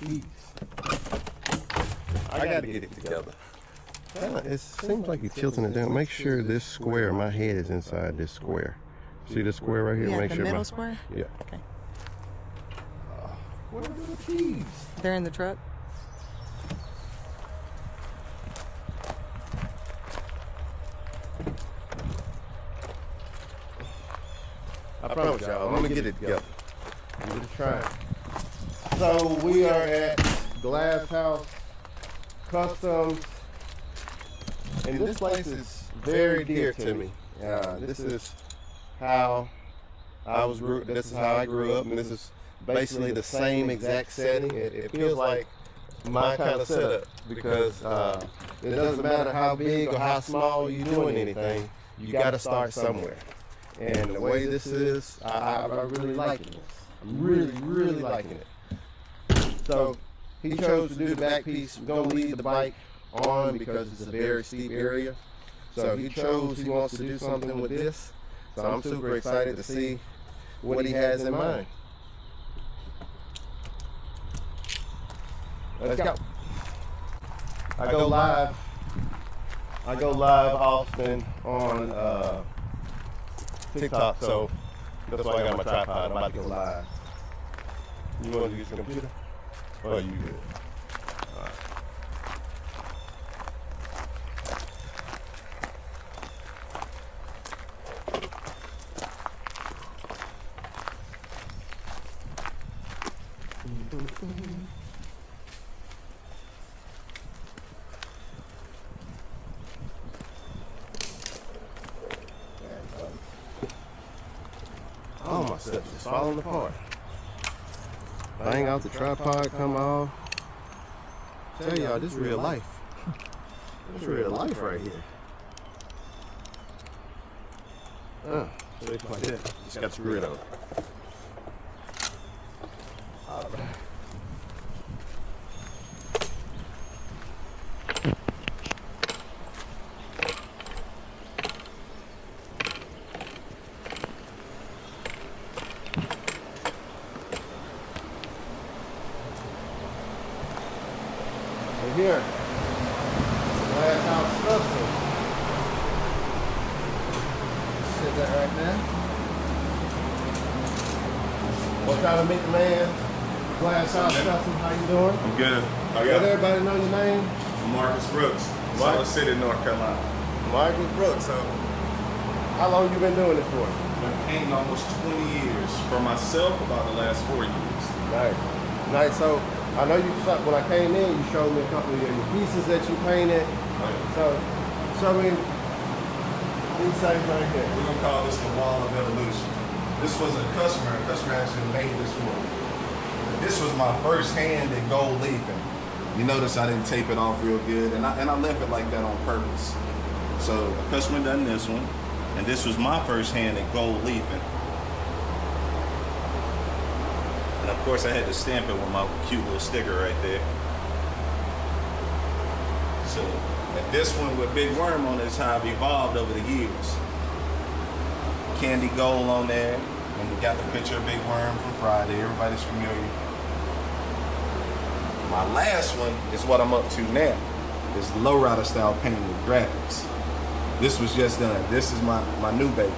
Jeez. I gotta get it together. It seems like you're tilting it down. Make sure this square, my head is inside this square. See this square right here? Yeah, Make the sure middle square? Yeah. Okay. What are the keys? They're in the truck? I promise y'all, I'm gonna get it together. I'm just trying. So we are at Glass House Customs, and this place is very dear to me. This is how this is how I grew up, and this is basically the same exact setting. It feels like my kind of setup because it doesn't matter how big or how small you're doing anything, you got to start somewhere. And the way this is, I'm really liking this. I'm really liking it. So he chose to do the back piece. We're gonna leave the bike on because it's a very steep area. So he wants to do something with this. So I'm super excited to see what he has in mind. Let's go. I go live often on TikTok, so that's why I got my tripod. I'm about to go live. You want to use the computer? Oh, you good. All right. Oh, my stuff is falling apart. Bang out the tripod, come off. Tell y'all, this is real life. This is real life right here. So it's like that. Just got to screw it over. All right. Here, Glass House Customs. Is that right there? We're trying to meet the man. Glass House Customs, how you doing? I'm good. Let everybody know your name. Marcus Brooks, Solid City, North Carolina. Marcus Brooks. So, how long you been doing it for? Been painting almost 20 years. For myself, about the last 4 years. Nice. So, I know when I came in, you showed me a couple of your pieces that you painted. So, show me these things right here. We're gonna call this the Wall of Evolution. This was a customer. A customer actually made this for me. This was my first hand at gold leafing. You notice I didn't tape it off real good, and I left it like that on purpose. So the customer done this one, and this was my first hand at gold leafing. And of course I had to stamp it with my cute little sticker right there. So, and this one with Big Worm on it is how I've evolved over the years. Candy gold on there, and we got the picture of Big Worm from Friday. Everybody's familiar. My last one is what I'm up to now. This lowrider style painting with graphics. This was just done. This is my new baby.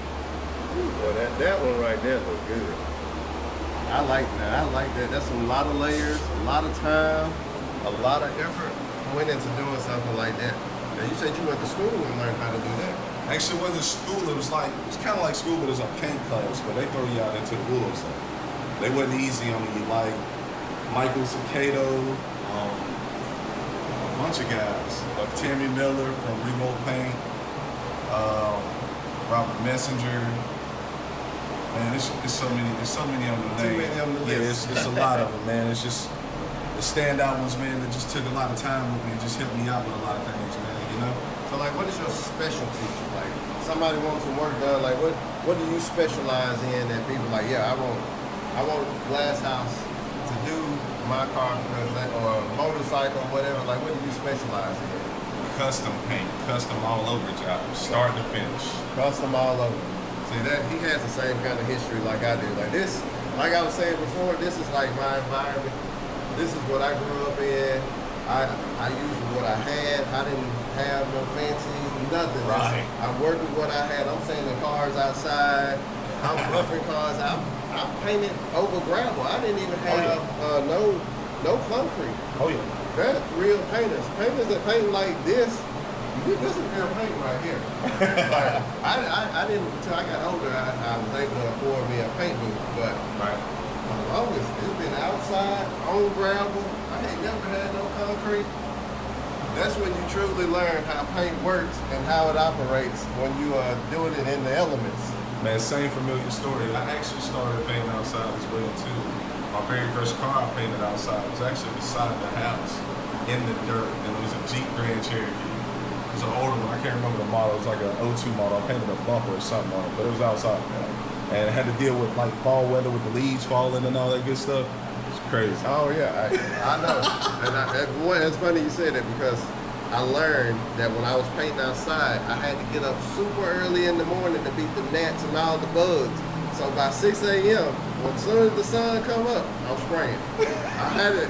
Well, that one right there looks good. I like that. That's a lot of layers, a lot of time, a lot of effort went into doing something like that. Now you said you went to school and learned how to do that. Actually, it wasn't school. It was kind of like school, but it was a paint class. But they throw you out into the wolves. They wasn't easy on you. Like Michael Cicado, a bunch of guys. Tammy Miller from Remote Paint, Robert Messenger. Man, it's so many on the name. Too many on the list. Yeah, it's a lot of them, man. It's just the standout ones, man, that just took a lot of time with me and just helped me out with a lot of things, man, you know? So like, what is your specialty? Like, somebody wants some work done, like what do you specialize in that people like, yeah, I want Glass House to do my car or motorcycle, whatever, like what do you specialize in? Custom paint, custom all over jobs, start to finish. Custom all over. See that he has the same kind of history like I do. Like this, like I was saying before, this is like my environment. this is what I grew up in. I used what I had. I didn't have no fancy nothing. Right. I worked with what I had. I'm sanding cars outside. I'm roughing cars. I'm painted over gravel. I didn't even have no concrete. Oh yeah. That's real painters. Painters that paint like this is real paint right here. Like, I didn't, until I got older, I was able to afford me a paint booth. But Right. for the longest, it's been outside, on gravel. I ain't never had no concrete. That's when you truly learn how paint works and how it operates when you are doing it in the elements. Man, same familiar story. I actually started painting outside as well too. My very first car I painted outside was actually beside the house in the dirt, and it was a Jeep Grand Cherokee. It was an older one. I can't remember the model. It was like an '02 model. I painted a bumper or something on it, but it was outside. And I had to deal with like fall weather with the leaves falling and all that good stuff. It's crazy. Oh yeah, I know. And it's funny you say that because I learned that when I was painting outside, I had to get up super early in the morning to beat the gnats and all the bugs. So by 6 a.m., as soon as the sun come up, I'm spraying. I had it.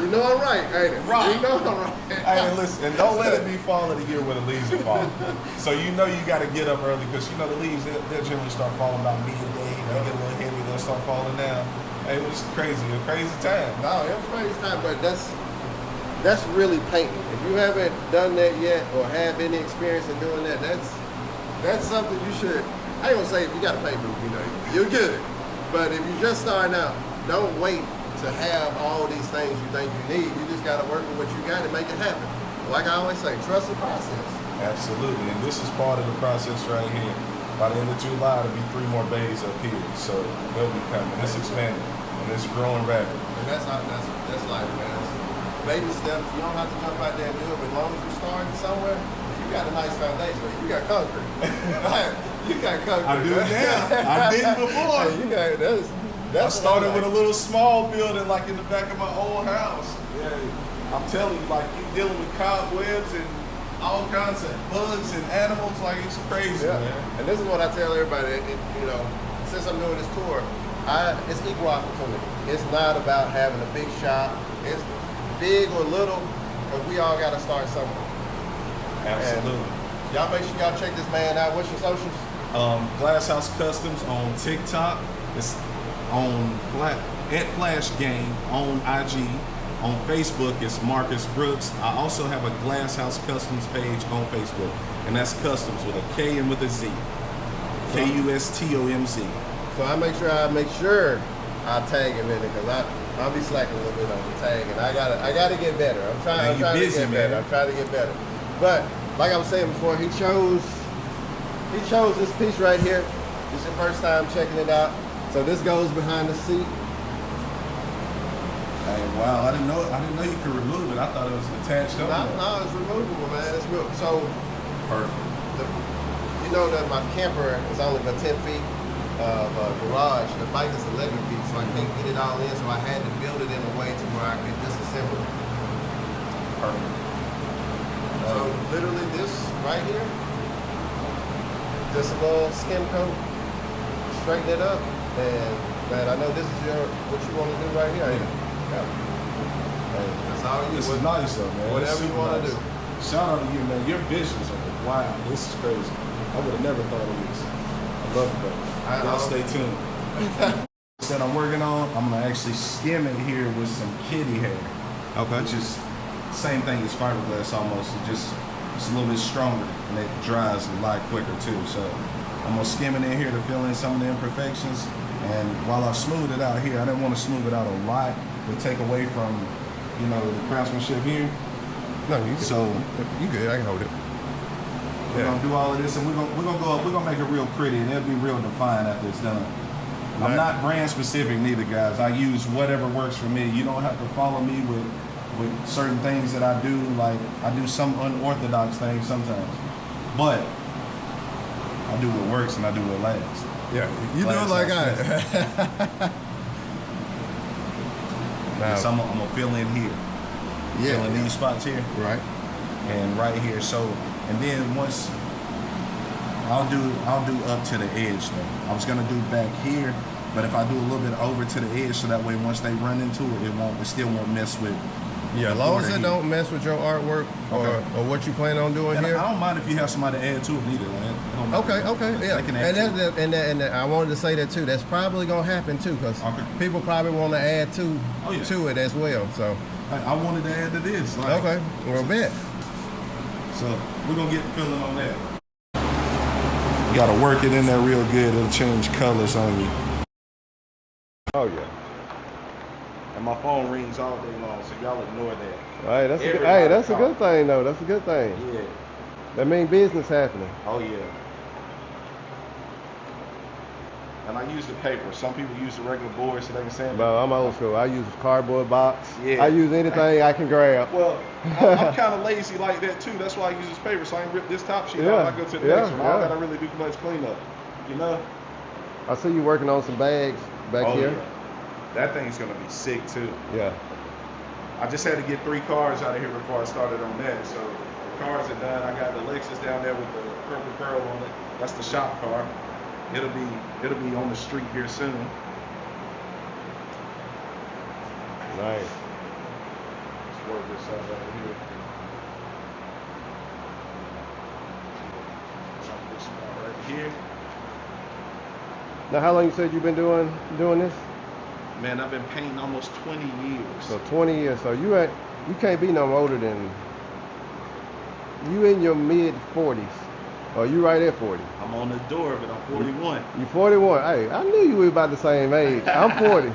You know I'm right, ain't it? Right. You know I'm right. Hey, listen, and don't let it be fall of the year where the leaves are falling. So you know you got to get up early because you know the leaves, they'll generally start falling about midday. They get a little heavy, they'll start falling down. Hey, it was crazy, a crazy time. No, it was crazy time, but that's really painting. If you haven't done that yet or have any experience in doing that, that's something you should. I ain't gonna say if you got a paint booth, you know, you're good. But if you're just starting out, don't wait to have all these things you think you need. You just gotta work with what you got and make it happen. Like I always say, trust the process. Absolutely, and this is part of the process right here. By the end of July, there'll be 3 more bays up here, so they'll be coming. It's expanding and it's growing rapid. And that's life, man. It's baby steps. You don't have to jump out there and do it, but as long as you're starting somewhere, you got a nice foundation. You got concrete. You got concrete. I do now. I didn't before. Hey, you got that's. I started with a little small building, like in the back of my old house. Yeah, I'm telling you, like you dealing with cobwebs and all kinds of bugs and animals, like it's crazy, Yeah. man. And this is what I tell everybody. You know, since I'm doing this tour, it's equal opportunity. It's not about having a big shop. It's big or little, but we all got to start somewhere. Absolutely. And y'all make sure y'all check this man out. What's your socials? Glass House Customs on TikTok. It's on Flash Game on IG. On Facebook, it's Marcus Brooks. I also have a Glass House Customs page on Facebook, and that's Customs with a K and with a Z. KUSTOMZ. So I make sure I tag him in it because I'll be slacking a little bit on the tag, and I gotta get better. I'm trying to get better. I'm trying to get better. But like I was saying before, he chose this piece right here. This is your first time checking it out. So this goes behind the seat. Hey, wow! I didn't know you could remove it. I thought it was attached up. No, it's removable, man. It's real. So Perfect. you know that my camper is only about 10 feet of garage. The bike is 11 feet, so I can't get it all in. So I had to build it in a way to where I could disassemble it. Perfect. So literally this right here, just a little skin coat, straighten it up, and man, I know this is what you want to do right here. Yeah. Hey, that's all you. This is nice though, man. Whatever you want to do. Shout out to you, man. Your visions are wow. This is crazy. I would have never thought of this. I love it though. Y'all stay tuned. That I'm working on, I'm gonna actually skim it here with some kitty hair. Okay. Which is same thing as fiberglass almost. It's a little bit stronger and it dries a lot quicker too. So I'm gonna skim it in here to fill in some of the imperfections. And while I smooth it out here, I didn't want to smooth it out a lot to take away from, you know, the craftsmanship here. No, you good. So you good. I can hold it. we're gonna do all of this, and we're gonna make it real pretty, and it'll be real defined after it's done. Right. I'm not brand specific neither, guys. I use whatever works for me. You don't have to follow me with certain things that I do. Like I do some unorthodox things sometimes, but I do what works and I do what lasts. Yeah, you do it like I. Now, So I'm gonna fill in here. yeah, Fill in these spots here. right. And right here. So, and then once I'll do up to the edge though. I was gonna do back here, But if I do a little bit over to the edge, so that way once they run into it, it still won't mess with. Yeah, as long as it don't mess with your artwork or what you plan on doing And here. I don't mind if you have somebody to add to it either, man. It don't matter. Okay, yeah. They can add And I wanted to say that too. That's probably gonna happen too, because people probably want to add to it as well. So I wanted to add to this. Like, okay, well, bet. So we're gonna get the feeling on that. You gotta work it in there real good. It'll change colors on you. Oh yeah. And my phone rings all day long, so y'all ignore that. Hey, that's a good thing though. That's a good thing. Yeah. That means business happening. Oh yeah. And I use the paper. Some people use the regular board so they can sand it. No, I'm old school. I use a cardboard box. Yeah. I use anything I can grab. Well, I'm kind of lazy like that too. That's why I use this paper, so I can rip this top sheet off. I go to the next one. I don't gotta really do too much cleanup. You know? I see you working on some bags back here. Yeah. That thing's gonna be sick too. Yeah. I just had to get 3 cars out of here before I started on that. So the cars are done. I got the Lexus down there with the purple pearl on it. That's the shop car. It'll be on the street here soon. Nice. Let's work this out right here. This spot right here. Now, how long you said you've been doing this? Man, I've been painting almost 20 years. So 20 years. So you can't be no older than you in your mid 40s. Or you right at 40. I'm on the door, but I'm 41. You 41. Hey, I knew you were about the same age. I'm 40.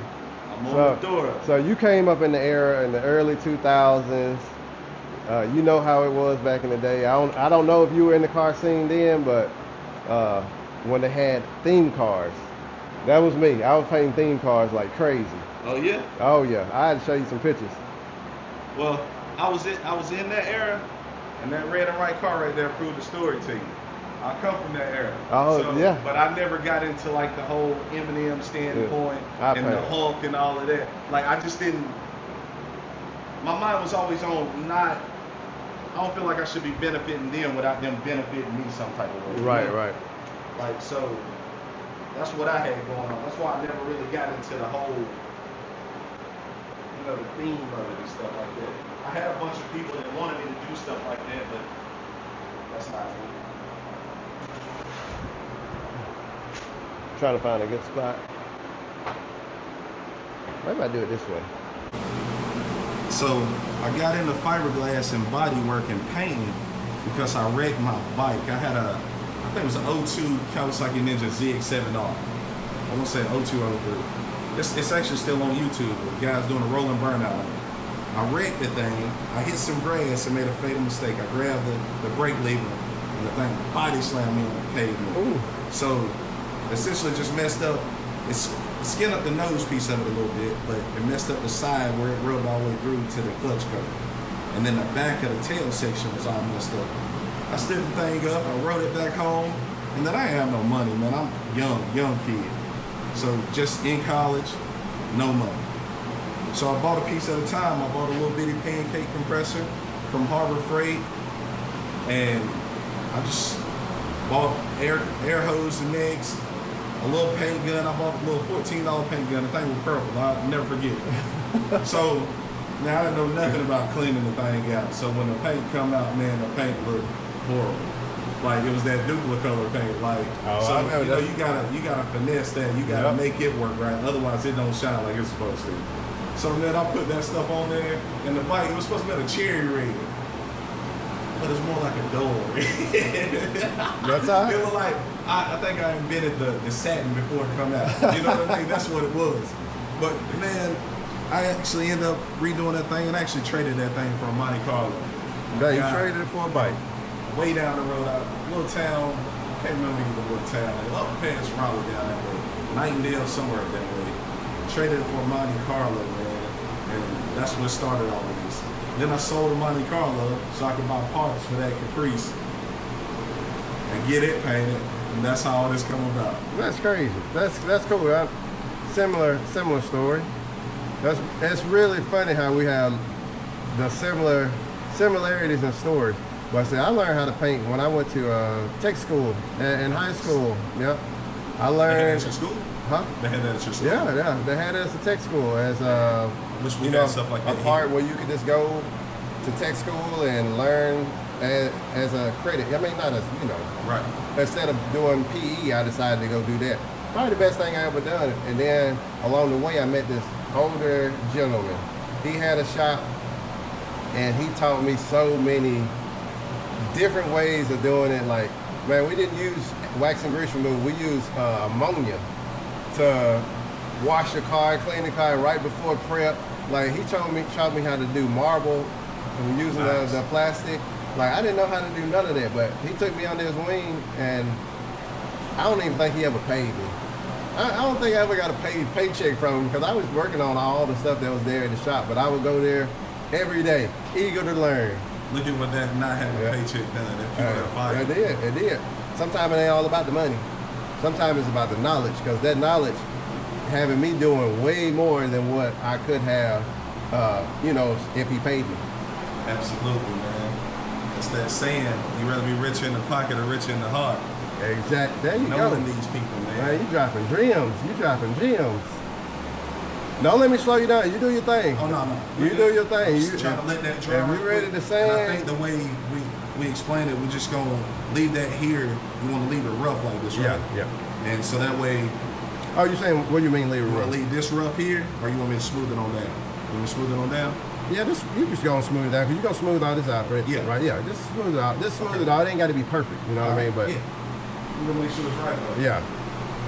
I'm on the door. So you came up in the era in the early 2000s. You know how it was back in the day. I don't know if you were in the car scene then, but when they had theme cars, that was me. I was painting theme cars like crazy. Oh yeah? Oh yeah. I had to show you some pictures. Well, I was in that era, and that red and white car right there proved the story to you. I come from that era. Oh, so, yeah. But I never got into like the whole Eminem standpoint and the Hulk and all of that. Like I just didn't. My mind was always on not. I don't feel like I should be benefiting them without them benefiting me some type of way. Right, right. Like so, that's what I had going on. That's why I never really got into the whole, the theme of it and stuff like that. I had a bunch of people that wanted me to do stuff like that, but that's not me. Trying to find a good spot. Maybe I do it this way. So I got into fiberglass and bodywork and painting because I wrecked my bike. I had I think it was an 02 Kawasaki Ninja ZX7R. I won't say 02 or 03. It's actually still on YouTube. The guy's doing a rolling burnout. I wrecked the thing. I hit some grass and made a fatal mistake. I grabbed the brake lever and the thing body slammed me on the pavement. Ooh. So essentially just messed up. It's skinned up the nose piece of it a little bit, but it messed up the side where it rubbed all the way through to the clutch cover. And then the back of the tail section was all messed up. I stood the thing up, I rode it back home, and then I ain't have no money, man. I'm young kid. So just in college, no money. So I bought a piece at a time. I bought a little bitty pancake compressor from Harbor Freight, and I just bought air hose and mix, a little paint gun. I bought a little $14 paint gun. The thing was purple. I'll never forget it. So now I didn't know nothing about cleaning the thing out. So when the paint come out, man, the paint looked horrible. Like it was that duplicate color paint. Like you gotta finesse that. You gotta make it work right. Otherwise, it don't shine like it's supposed to. So then I put that stuff on there, and the bike, it was supposed to be a cherry red, but it's more like a door. That's all right. It was like I think I invented the satin before it come out. You know what I mean? That's what it was. But man, I actually ended up redoing that thing and actually traded that thing for a Monte Carlo. Yeah, you traded it for a bike. Way down the road, a little town, can't remember the little town, like up past Raleigh down that way, Nightingale, somewhere up that way. Traded it for a Monte Carlo, man, and that's what started all of this. Then I sold a Monte Carlo so I could buy parts for that Caprice and get it painted, and that's how all this come about. That's crazy. That's cool. Similar story. That's really funny how we have the similarities in stories. But see, I learned how to paint when I went to tech school in high school. Yep. I learned. School? Huh? They had that at your school? Yeah. They had it as a tech school, as Which we you had know, stuff like a that. part where you could just go to tech school and learn as a credit. I mean, not as, you know. Right. Instead of doing PE, I decided to go do that. Probably the best thing I ever done. And then along the way, I met this older gentleman. He had a shop, and he taught me so many different ways of doing it. Like, man, we didn't use wax and grease remover. We used ammonia to wash the car, clean the car right before prep. Like, he taught me how to do marble and using the plastic. Like, I didn't know how to do none of that, but he took me under his wing, and I don't even think he ever paid me. I don't think I ever got a paycheck from him, because I was working on all the stuff that was there in the shop, but I would go there every day, eager to learn. Look at what that not having a paycheck done. That people got fired. It did. Sometimes it ain't all about the money. Sometimes it's about the knowledge, because that knowledge having me doing way more than what I could have, you know, if he paid me. Absolutely, man. It's that saying, you rather be richer in the pocket or richer in the heart. Exactly. There you go. Knowing these people, man. Man, you dropping gems. You dropping gems. Don't let me slow you down. You do your thing. Oh, no. You do your thing. You trying to let that dry. And we ready to sing. And I think the way we explain it, we're just going to leave that here. You want to leave it rough like this, right? Yeah. And so that way... Oh, you saying, what do you mean leave it You want rough? to leave this rough here, or you want me to smooth it on down? You want me to smooth it on down? Yeah, you just gonna smooth it down, because you're gonna smooth all this out, right? Yeah. Right, yeah. Just smooth it out. Just smooth it out. It ain't got to be perfect, you know what I mean? But yeah. You want to make sure it's right, though. yeah.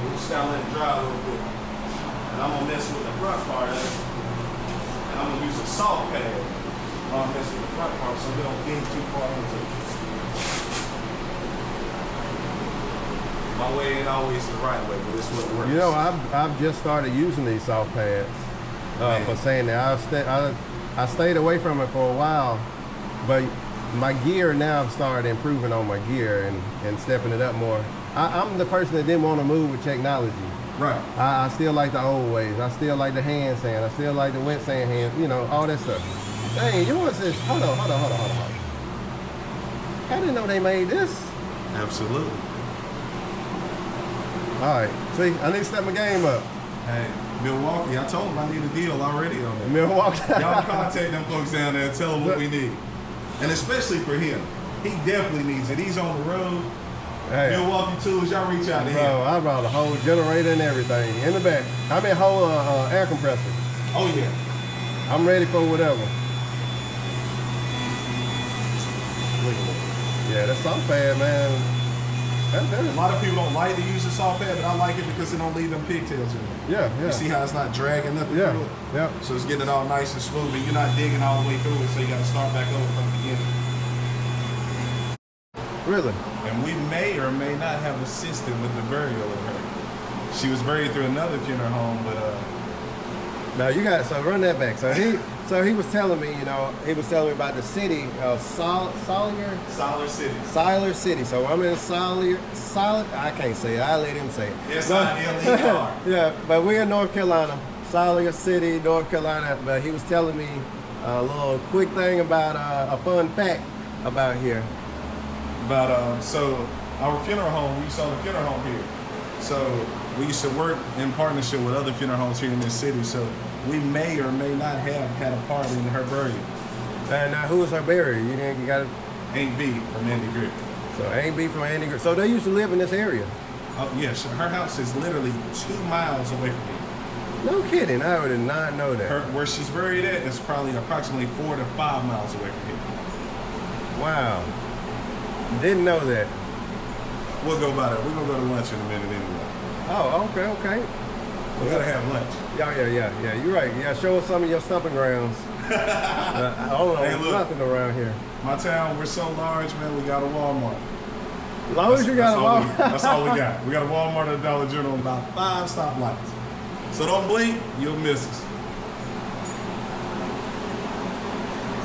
We'll just gotta let it dry a little bit. And I'm going to mess with the front part of it. And I'm going to use a salt pad while I'm messing with the front part so we don't dig too far into it. My way ain't always the right way, but it's what works. You know, I've just started using these soft pads for saying that. I stayed away from it for a while, but my gear now I've started improving on my gear and stepping it up more. I'm the person that didn't want to move with technology. Right. I still like the old ways. I still like the hand sand. I still like the wet sand hand, you know, all that stuff. Dang, you want this? Hold on. I didn't know they made this. Absolutely. All right, see, I need to step my game up. Hey, Milwaukee, I told them I need a deal already on that. Milwaukee. Y'all contact them folks down there and tell them what we need. And especially for him. He definitely needs it. He's on the road. Hey. Milwaukee Tools, y'all reach out to him. Bro, I brought a whole generator and everything in the back. I mean, whole air compressor. Oh, yeah. I'm ready for whatever. Look at that. Yeah, that soft pad, man. A lot of people don't like to use the soft pad, but I like it because it don't leave them pigtails in it. Yeah. You see how it's not dragging nothing Yeah, through it? yeah. So it's getting it all nice and smooth, and you're not digging all the way through it, so you got to start back over from the beginning. Really? And we may or may not have assisted with the burial of her. She was buried through another funeral home, but Now you got, so run that back. So he was telling me, you know, he was telling me about the city of Siler City. Siler City. So I'm in Siler, I can't say it. I let him say it. S-I-L-E-R. Yeah, but we're in North Carolina, Siler City, North Carolina. But he was telling me a little quick thing about a fun fact about here. But so our funeral home, we used to own a funeral home here. So we used to work in partnership with other funeral homes here in this city. So we may or may not have had a part in her burial. And now, who was her burial? You got it. Aunt B from Andy Grip. So Aunt B from Andy Grip. So they used to live in this area. Oh yes, her house is literally 2 miles away from here. No kidding. I did not know that. Where she's buried at is probably approximately 4 to 5 miles away from here. Wow. Didn't know that. We'll go by that. We're gonna go to lunch in a minute anyway. Oh, okay. We gotta have lunch. Yeah. You're right. Yeah, show us some of your stomping grounds. I don't know Hey, look. nothing around here. My town, we're so large, man. We got a Walmart. As long as you got a Walmart. That's all we got. We got a Walmart and a Dollar General and about 5 stoplights. So don't blink, you'll miss us.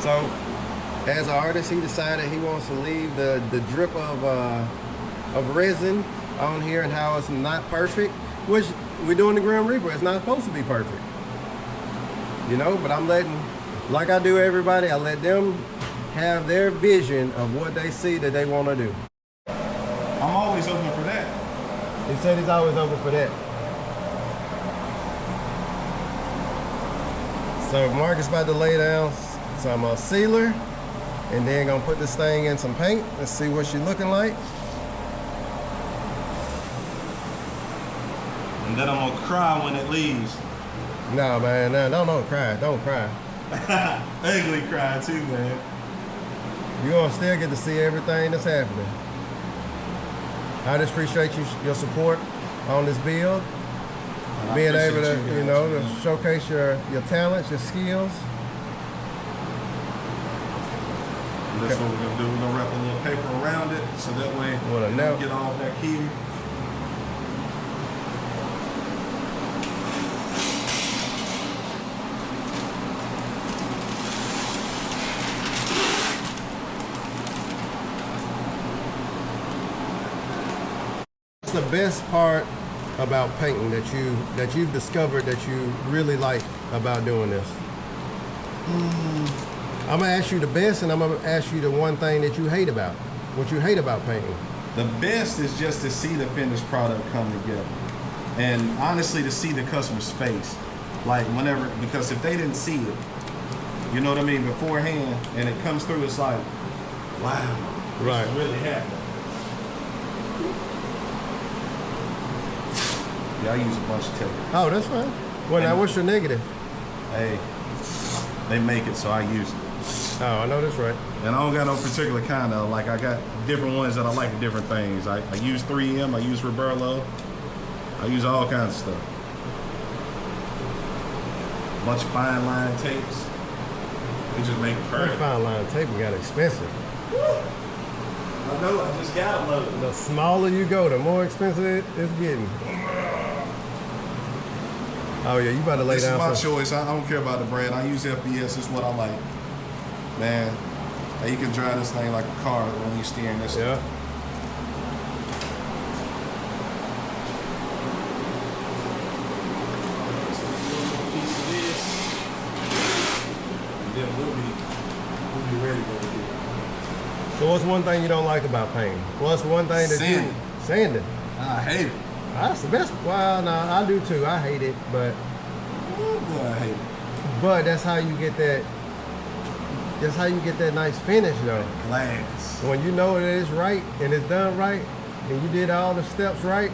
So, as an artist, he decided he wants to leave the drip of resin on here and how it's not perfect, which we're doing the Grim Reaper. It's not supposed to be perfect, you know. But I'm letting, like I do everybody, I let them have their vision of what they see that they want to do. I'm always open for that. He said he's always open for that. So Mark is about to lay down some sealer, and then gonna put this thing in some paint. Let's see what she's looking like. And then I'm gonna cry when it leaves. No, man, no, don't cry, don't cry. Ugly cry too, man. You're gonna still get to see everything that's happening. I just appreciate your support on this build. Being able to, to showcase your talents, your skills. And that's what we're gonna do. We're gonna wrap a little paper around it so that way we don't get all back here. What's the best part about painting that you've discovered that you really like about doing this? I'm gonna ask you the best, and I'm gonna ask you the one thing that you hate about. What you hate about painting? The best is just to see the finished product come together, and honestly, to see the customer's face, like whenever, because if they didn't see it, you know what I mean, beforehand, and it comes through, it's like, wow, right, this really happened. Yeah, I use a bunch of tape. Oh, that's fine. Well, now what's your negative? Hey, they make it, so I use it. Oh, I know that's right. And I don't got no particular kind of, like I got different ones that I like different things. I use 3M, I use Roberlo, I use all kinds of stuff. A bunch of fine line tapes. They just make it perfect. That fine line tape got expensive. I know, I just got a load. The smaller you go, the more expensive it's getting. Oh yeah, you about to lay down. It's my choice. I don't care about the brand. I use FBS. It's what I like. Man, you can drive this thing like a car when you're steering this. Yeah. Piece of this, and then we'll be ready to go here. So what's one thing you don't like about painting? What's one thing that Sanding. Sanding? I hate it. That's the best. Well, no, I do too. I hate it, but I hate it. But that's how you get that. That's how you get that nice finish, though. Glass. When you know that it's right and it's done right, and you did all the steps right,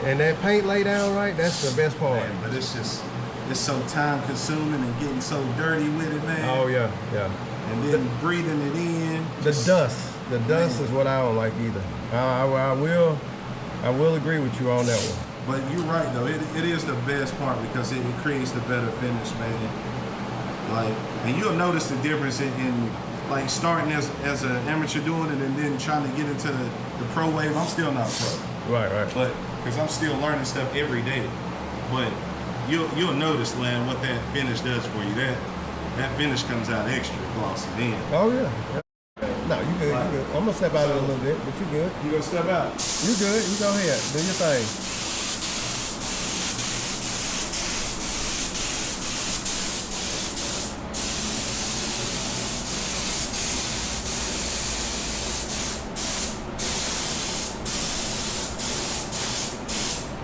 and that paint lay down right, that's the best part. Man, but it's so time consuming and getting so dirty with it, man. Oh yeah, yeah. And then breathing it in. The dust is what I don't like either. I will agree with you on that one. But you're right though. It is the best part because it creates the better finish, man. Like, and you'll notice the difference in like starting as an amateur doing it and then trying to get into the pro wave. I'm still not pro. Right. But because I'm still learning stuff every day. But you'll notice, Len, what that finish does for you. That finish comes out extra glossy then. Oh yeah. No, you good, you good. I'm gonna step out of it a little bit, but you good. You gonna step out? You good, you go ahead, do your thing.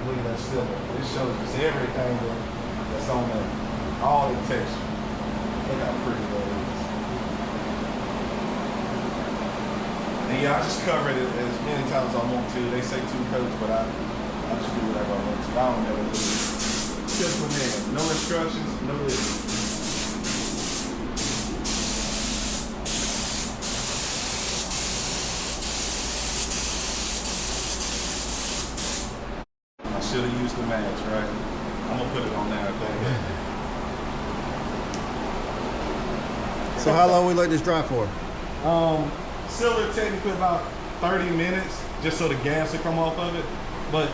Look at that silver. This shows us everything that's on there. All the texture. Look how pretty that is. And yeah, I just cover it as many times as I want to. They say 2 coats, but I just do whatever I want to. I don't never do it. Simple man. No instructions, no living. I should have used the match, right? I'm gonna put it on there, I think. So how long we let this dry for? Sealer technically about 30 minutes, just so the gas will come off of it. But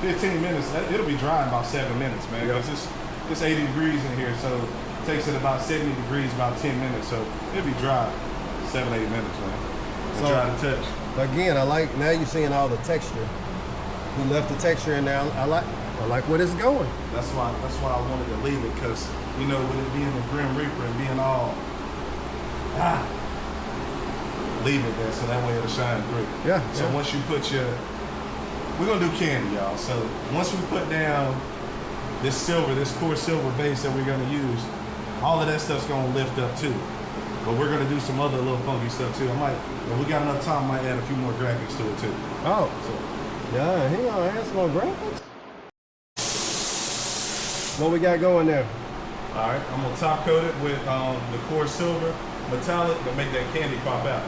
15 minutes, it'll be dry in about 7 minutes, man. Because it's 80 degrees in here, so it takes it about 70 degrees, about 10 minutes. So it'll be dry 7, 8 minutes, man. It's dry to touch. Again, I like, now you're seeing all the texture. We left the texture in there. I like where it's going. That's why I wanted to leave it, because, you know, with it being the Grim Reaper and being all, leave it there so that way it'll shine through. Yeah. So once you put we're gonna do candy, y'all. So once we put down this silver, this core silver base that we're gonna use, all of that stuff's gonna lift up too. But we're gonna do some other little funky stuff too. I might, if we got enough time, I might add a few more graphics to it too. Oh, So, yeah, he gonna add some more graphics. What we got going there? all right, I'm gonna top coat it with the core silver metallic to make that candy pop out.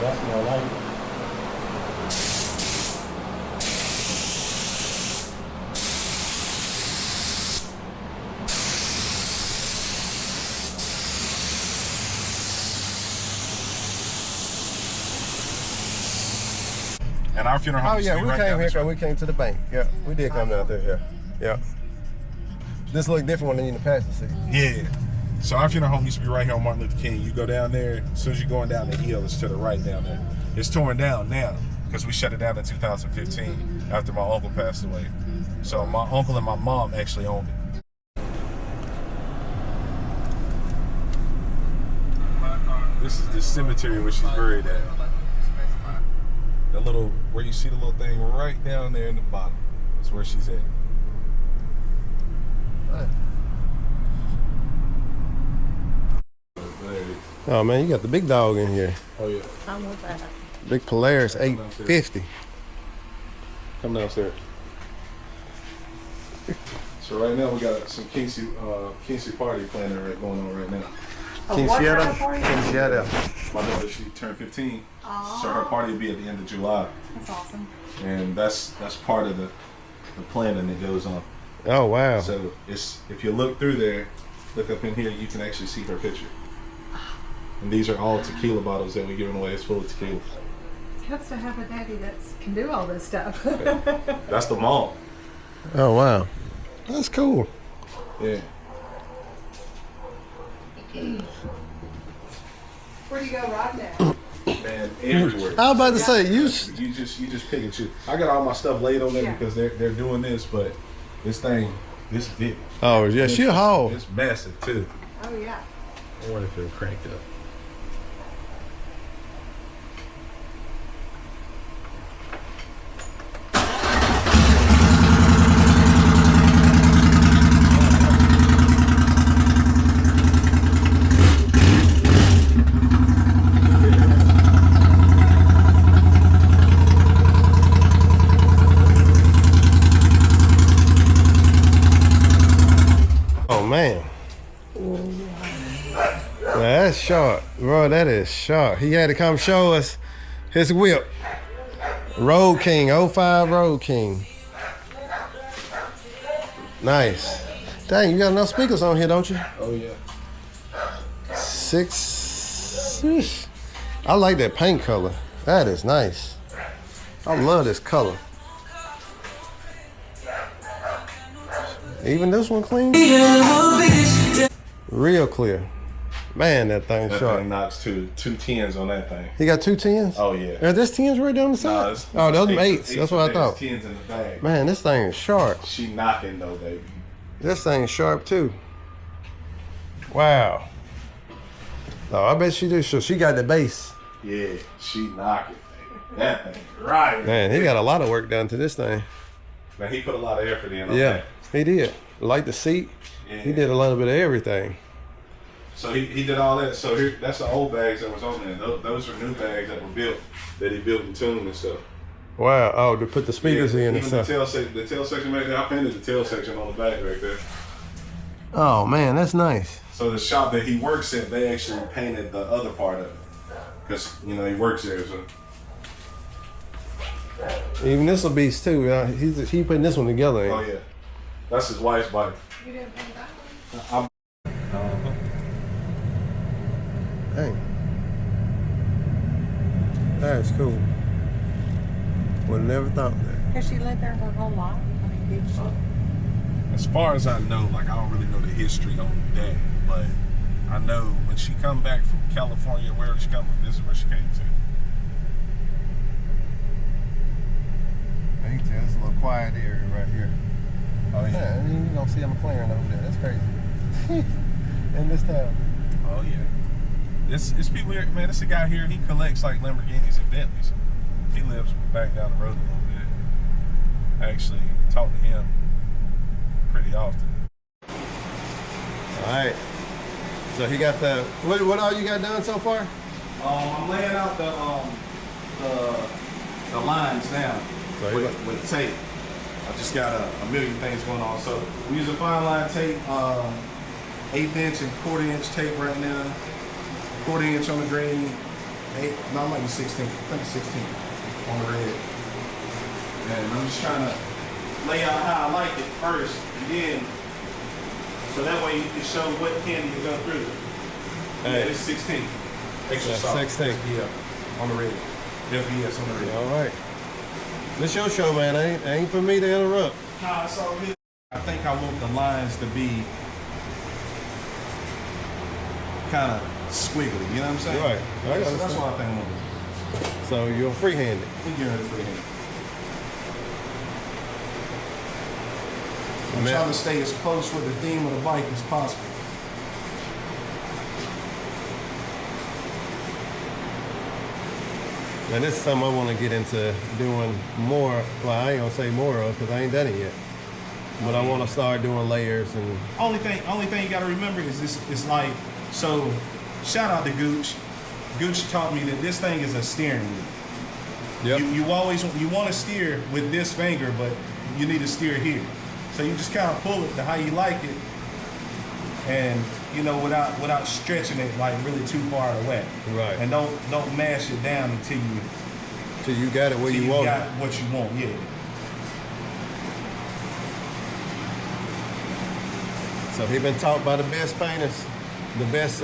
That's more like it. And our funeral home Oh used to yeah, be we right came down here this because way. we came to the bank. Yeah, we did come down through here. Yeah. This look different when you in the passenger seat. Yeah. So our funeral home used to be right here on Martin Luther King. You go down there, as soon as you're going down the hill, it's to the right down there. It's torn down now because we shut it down in 2015 after my uncle passed away. So my uncle and my mom actually owned it. This is the cemetery where she's buried at. The little, where you see the little thing right down there in the bottom. That's where she's at. There it is. Oh man, you got the big dog in here. Oh yeah. I'm with that. Big Polaris 850. Come downstairs. So right now we got some Kingsey party planning going on right now. Kinshasa. My daughter, she turned 15, so her party will be at the end of July, That's awesome. and that's part of the planning that goes on. Oh wow. So it's, if you look through there, look up in here, you can actually see her picture. And these are all tequila bottles that we're giving away. It's full of tequila. Helps to have a daddy that can do all this stuff. That's the mom. Oh wow. That's cool. Yeah. Where do you go right now? Man, everywhere. I was about to say you. You just pick and choose. I got all my stuff laid on there Yeah. because they're doing this, but this thing, this is big. Oh yeah, she a haul. It's massive too. Oh yeah. I wonder if it'll crank up. Oh man. That's sharp, bro. That is sharp. He had to come show us his whip. Road King, 05 Road King. Nice. Dang, you got enough speakers on here, don't you? Oh yeah. 6. Sheesh. I like that paint color. That is nice. I love this color. Even this one clean? Real clear. Man, that thing's That sharp. thing knocks two 10s on that thing. He got 2 10s? Oh yeah. Are this 10s right down the side? Oh, those are 8s. That's what I thought. 10s in the bag. Man, this thing is sharp. She knocking though, baby. This thing's sharp too. Wow. Oh, I bet she do. So she got the base. Yeah, she knocking. That thing right. Man, he got a lot of work done to this thing. Man, he put a lot of effort in on Yeah, that. he did. Like the seat. Yeah. He did a little bit of everything. So he did all that. So here, that's the old bags that was on there. Those are new bags that were built, that he built and tuned and stuff. Wow. Oh, to put the speakers in and Even stuff. the tail section right there, I painted the tail section on the back right there. Oh, man, that's nice. So the shop that he works at, they actually painted the other part of it. Because, you know, he works there, so. Even this will beast too. He putting this one together. Ain't Oh, he? yeah. That's his wife's bike. You didn't paint that one? Dang. That's cool. Would never thought that. Has she lived there her whole life? I mean, did she? As far as I know, like, I don't really know the history on that, but I know when she come back from California, where she come from, this is where she came to. You can tell it's a little quiet area right here. Oh yeah. Yeah, I mean, you don't see a McLaren over there. That's crazy. In this town. Oh yeah. It's people here, man. It's a guy here. He collects like Lamborghinis and Bentleys. He lives back down the road a little bit. I actually talk to him pretty often. All right. So he got the what all you got done so far? I'm laying out the lines now So with tape. I just got a million things going on. So we're using fine line tape, 1/8 inch and 1/4 inch tape right now. 1/4 inch on the green. It might be 16. I think it's 16 on the red. And I'm just trying to lay out how I like it first, and then so that way you can show what candy to go through. Hey. Yeah, it's 16. Extra That's soft. 16. Yeah, on the red. FBS on the red. All right. This your show, man. Ain't for me to interrupt. Nah, it's all good. I think I want the lines to be kind of squiggly. You know what I'm saying? Right. That's what I think I'm gonna do. So you're free-handed. We get ready for him. I'm Man. trying to stay as close with the theme of the bike as possible. And this is something I want to get into doing more. Well, I ain't gonna say more of because I ain't done it yet. But I want to start doing layers and. Only thing you got to remember is this. It's like, so. Shout out to Gooch. Gooch taught me that this thing is a steering wheel. Yep. You want to steer with this finger, but you need to steer here. So you just kind of pull it to how you like it, and without stretching it like really too far away. Right. And don't mash it down until you got it where you want got it. what you want. Yeah. So he been taught by the best painters, the best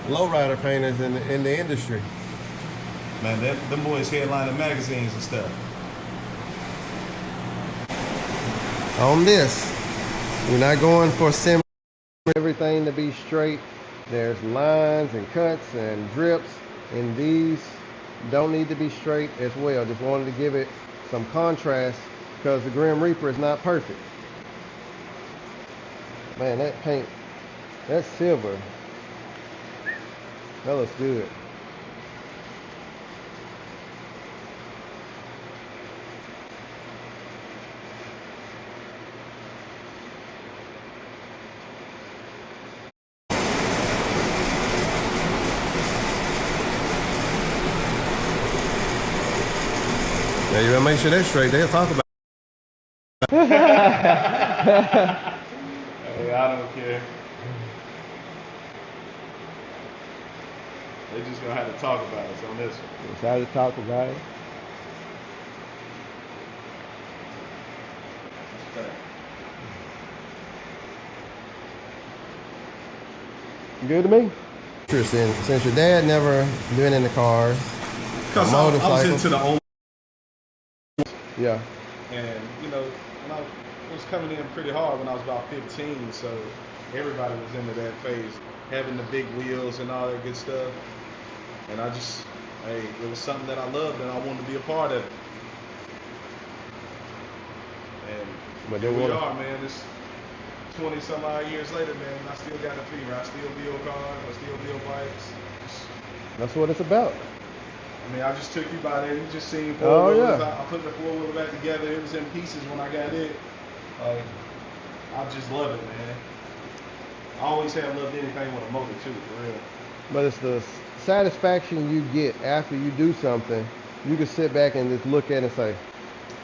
lowrider painters in the industry. Man, them boys headlining magazines and stuff. On this, we're not going for everything to be straight. There's lines and cuts and drips, and these don't need to be straight as well. Just wanted to give it some contrast because the Grim Reaper is not perfect. Man, that paint, that silver, that looks good. Now you gotta make sure that's straight. They'll talk about it. Hey, I don't care. They just gonna have to talk about us on this one. Decided to talk about it. Good to me. Interesting. Since your dad never been in the cars, Because I was into the old. yeah. And, when I was coming in pretty hard when I was about 15, so everybody was into that phase, having the big wheels and all that good stuff. And it was something that I loved and I wanted to be a part of it. And here we are, man. It's 20 some odd years later, man. I still got the fever. I still build cars. I still build bikes. That's what it's about. I mean, I just took you by there. You just seen Oh, four-wheelers. yeah. I put the four-wheeler back together. It was in pieces when I got it. I just love it, man. I always have loved anything with a motor, too, for real. But it's the satisfaction you get after you do something. You can sit back and just look at it and say,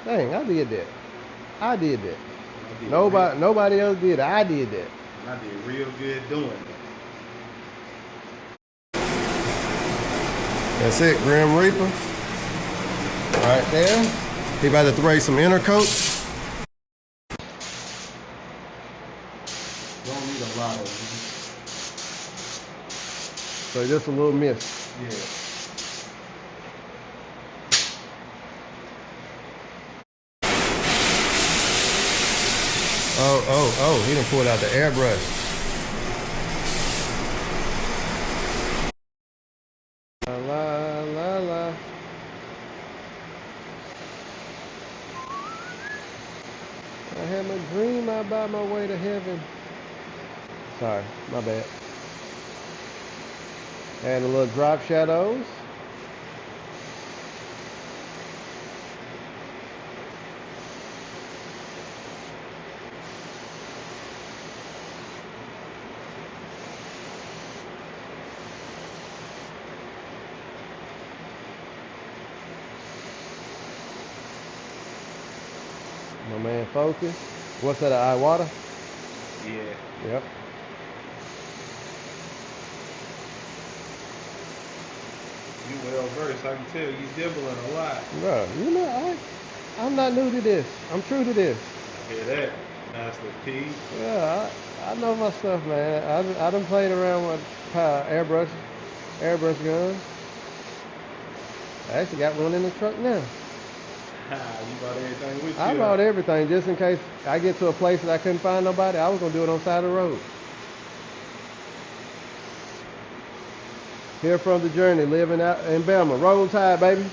dang, I did that. I did that. Nobody else did it. I did that. I did real good doing it. That's it, Grim Reaper. Right there. He about to spray some inner coat. Don't need a lot of it. So just a little mist. Yeah. Oh, he done pulled out the airbrush. I had my dream about my way to heaven. Sorry, my bad. Add a little drop shadows. My man Focus. What's that, Iwata? Yeah. Yep. You well versed. I can tell you dibbling a lot. Bro, you know, I'm not new to this. I'm true to this. I hear that. Master P. Yeah, I know my stuff, man. I done played around with airbrush guns. I actually got one in the truck now. You brought everything with you. I brought everything just in case I get to a place that I couldn't find nobody. I was gonna do it on the side of the road. Here from the journey, living out in Belma. Roll Tide, baby.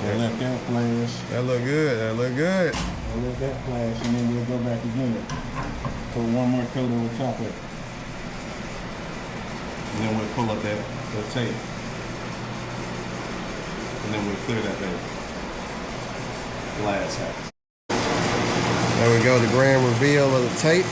They let that flash. That look good. That look good. They let that flash, and then we'll go back again. Put one more coat over top of it. And then we'll pull up that tape. And then we'll clear that baby. Glass house. There we go, the grand reveal of the tape.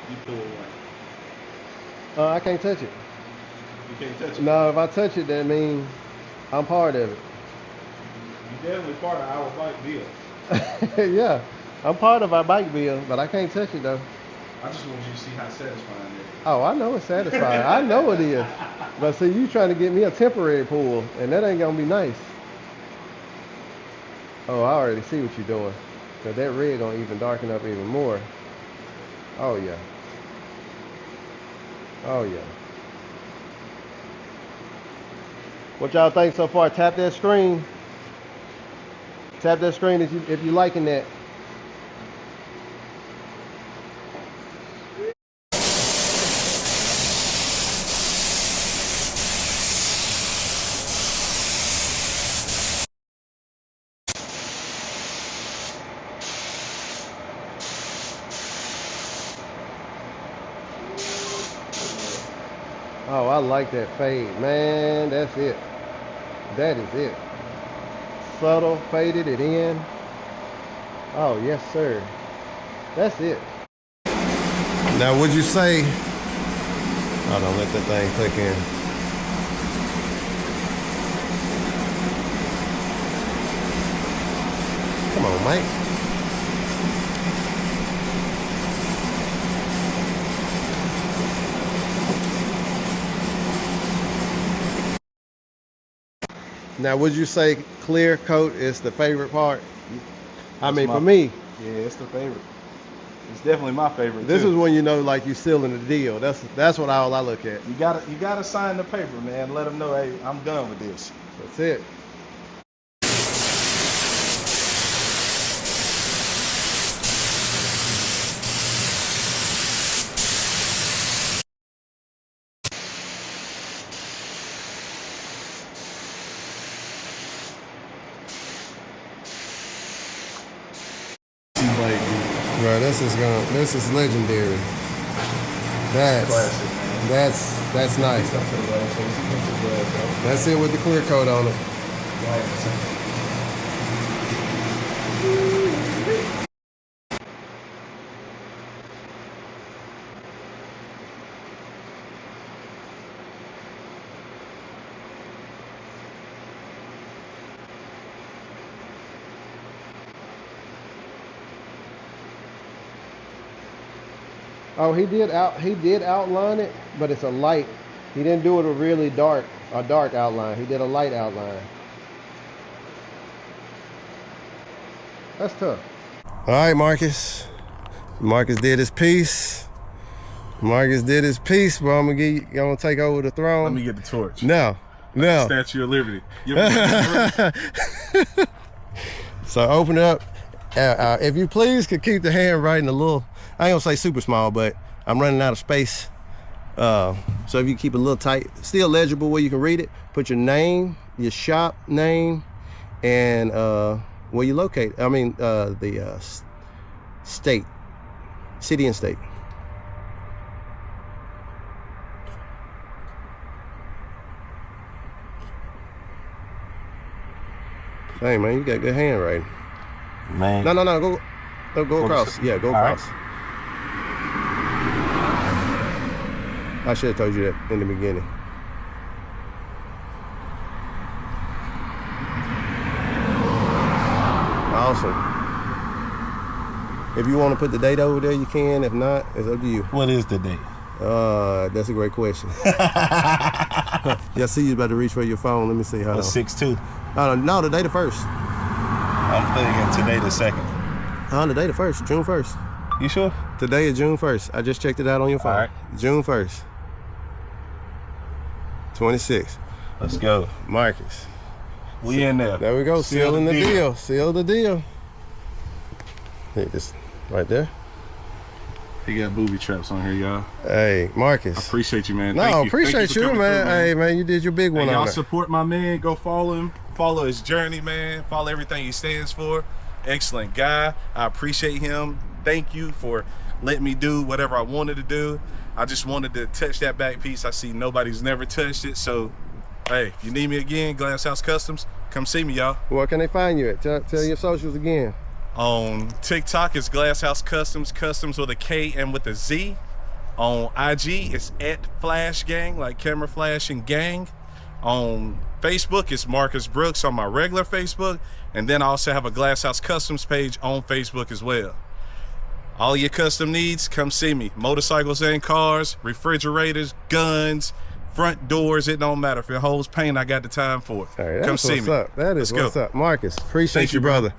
You pull one. I can't touch it. You can't touch it. No, if I touch it, that means I'm part of it. You definitely part of our bike bill. Yeah, I'm part of our bike bill, but I can't touch it though. I just want you to see how satisfying it is. Oh, I know it's satisfying. I know it is. But see, you trying to get me a temporary pull, and that ain't gonna be nice. Oh, I already see what you're doing. Cause that red gonna even darken up even more. Oh yeah. Oh yeah. What y'all think so far? Tap that screen. Tap that screen if you liking that. Oh, I like that fade, man. That's it. That is it. Subtle, faded it in. Oh, yes, sir. That's it. Now, would you say... Hold on, let that thing click in. Come on, Mike. Now, would you say clear coat is the favorite part? I mean, for me, Yeah, it's the favorite. It's definitely my favorite. this too. is when you know, like, you sealing the deal. That's what all I look at. You gotta sign the paper, man. Let them know, hey, I'm done with this. That's it. Bro, this is legendary. That's nice. That's it with the clear coat on it. Oh, he did outline it, but it's a light. He didn't do it a really dark outline. He did a light outline. That's tough. All right, Marcus. Marcus did his piece. Marcus did his piece, but I'm gonna take over the throne. Let me get the torch. No. Statue of Liberty. So open it up. If you please could keep the handwriting a little, I ain't gonna say super small, but I'm running out of space. So if you keep it a little tight, still legible where you can read it, put your name, your shop name, and where you locate. I mean, the state, city and state. Hey man, you got good handwriting. Man. No, go across. Yeah, go across. Right. I should have told you that in the beginning. Awesome. If you want to put the date over there, you can. If not, it's up to you. What is the date? That's a great question. Yeah, I see you about to reach for your phone. Let me see how. 6/2. No, the day the 1st. I'm thinking today the 2nd. The day the 1st, June 1st. You sure? Today is June 1st. I just checked it out on your phone. All right. June 1st. 26. Let's go. Marcus. We in there. There we go. Sealing the deal. Seal the deal. Hey, this right there. He got booby traps on here, y'all. Hey, Marcus. Appreciate you, man. No, Thank you. appreciate Thank you you, for coming man. through, Hey, man, you did your big one Hey, on y'all that. support my man. Go follow him. Follow his journey, man. Follow everything he stands for. Excellent guy. I appreciate him. Thank you for letting me do whatever I wanted to do. I just wanted to touch that back piece. I see nobody's never touched it. So, hey, if you need me again, Glass House Customs, come see me, y'all. Where can they find you at? Tell your socials again. On TikTok, it's Glass House Customs, customs with a K and with a Z. On IG, it's @FlashGang, like camera flash and gang. On Facebook, it's Marcus Brooks on my regular Facebook. And then I also have a Glass House Customs page on Facebook as well. All your custom needs, come see me. Motorcycles and cars, refrigerators, guns, front doors, it don't matter. If it holds paint, I got the time for it. Hey, come see me. That is Let's what's go. up. Marcus, appreciate Thank you, you, bro. brother.